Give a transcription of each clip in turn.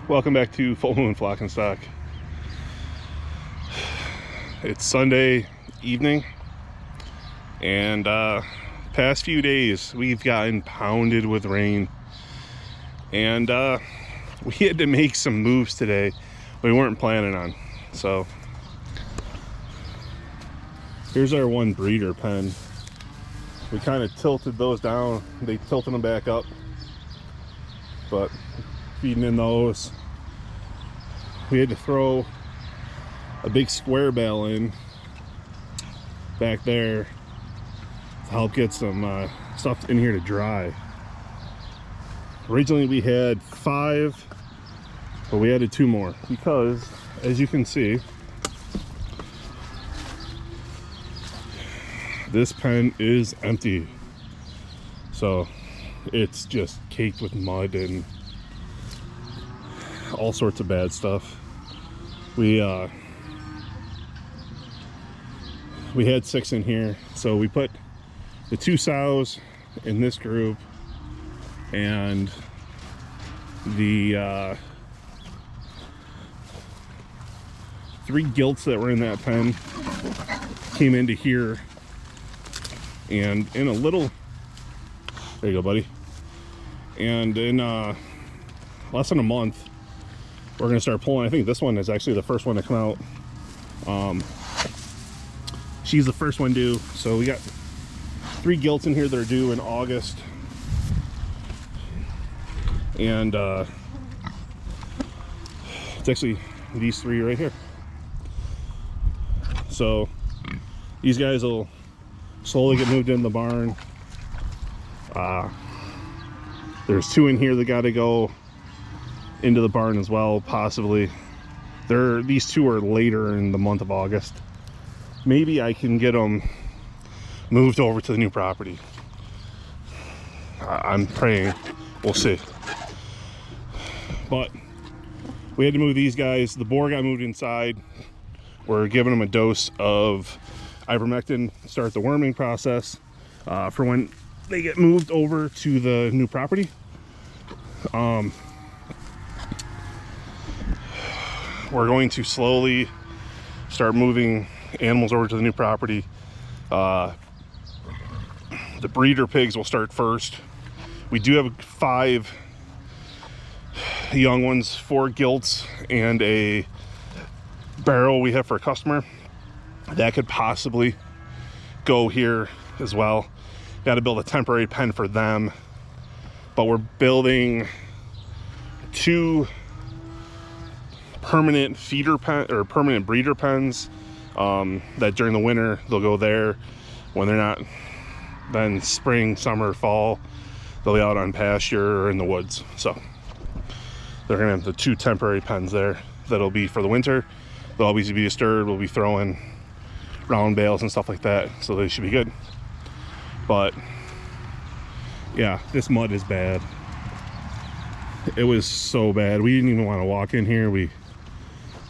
Welcome back to Full Moon Flock and Stock. It's Sunday evening, and past few days we've gotten pounded with rain, and we had to make some moves today we weren't planning on. So here's our one breeder pen. We kind of tilted those down, they tilted them back up, but feeding in those, we had to throw a big square bale in back there to help get some stuff in here to dry. Originally we had 5, but we added 2 more because, as you can see, this pen is empty. So it's just caked with mud and all sorts of bad stuff. We had 6 in here, so we put the 2 sows in this group, and the 3 gilts that were in that pen came into here, and in a little, there you go, buddy, and in less than a month we're gonna start pulling. I think this one is actually the first one to come out. She's the first one due, so we got 3 gilts in here that are due in August, and it's actually these 3 right here. So these guys will slowly get moved in the barn. There's 2 in here that got to go into the barn as well, possibly. These 2 are later in the month of August. Maybe I can get them moved over to the new property. I'm praying. We'll see. But we had to move these guys. The boar got moved inside. We're giving them a dose of ivermectin to start the worming process for when they get moved over to the new property. We're going to slowly start moving animals over to the new property. The breeder pigs will start first. We do have 5 young ones, 4 gilts, and a barrel we have for a customer that could possibly go here as well. Got to build a temporary pen for them, but we're building 2 permanent feeder pen or permanent breeder pens that during the winter they'll go there. When they're not, then spring, summer, fall, they'll be out on pasture or in the woods. So they're gonna have the 2 temporary pens there that'll be for the winter. They'll always be disturbed. We'll be throwing round bales and stuff like that, so they should be good. But yeah, this mud is bad. It was so bad, we didn't even want to walk in here. We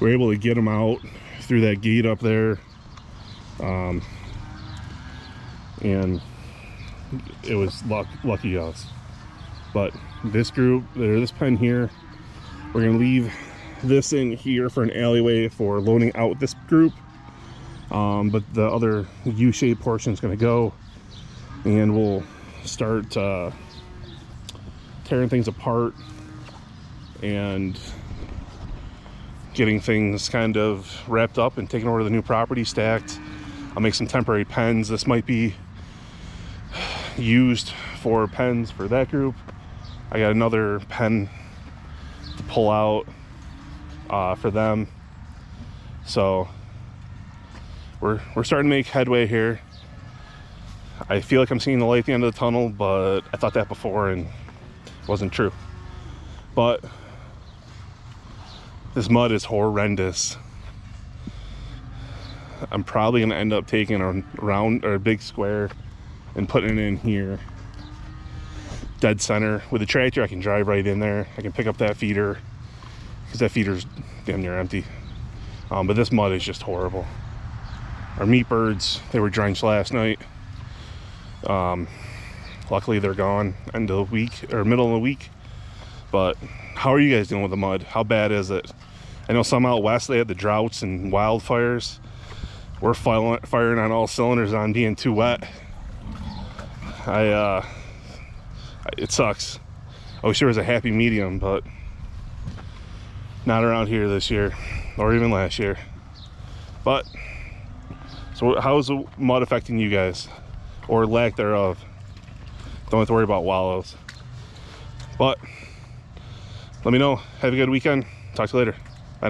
were able to get them out through that gate up there, and it was lucky us. But this group, this pen here, we're gonna leave this in here for an alleyway for loading out this group, but the other U-shaped portion is gonna go, and we'll start tearing things apart and getting things kind of wrapped up and taken over to the new property, stacked. I'll make some temporary pens. This might be used for pens for that group. I got another pen to pull out for them. So we're starting to make headway here. I feel like I'm seeing the light at the end of the tunnel, but I thought that before and it wasn't true. But this mud is horrendous. I'm probably gonna end up taking a round or a big square and putting it in here, dead center. With the tractor, I can drive right in there. I can pick up that feeder because that feeder's damn near empty. But this mud is just horrible. Our meat birds, they were drenched last night. Luckily they're gone end of the week or middle of the week. But how are you guys doing with the mud? How bad is it? I know some out west, they had the droughts and wildfires. We're firing on all cylinders on being too wet. It sucks. I wish there was a happy medium, but not around here this year, or even last year. But, so how is the mud affecting you guys? Or lack thereof? Don't have to worry about wallows. But, let me know. Have a good weekend. Talk to you later.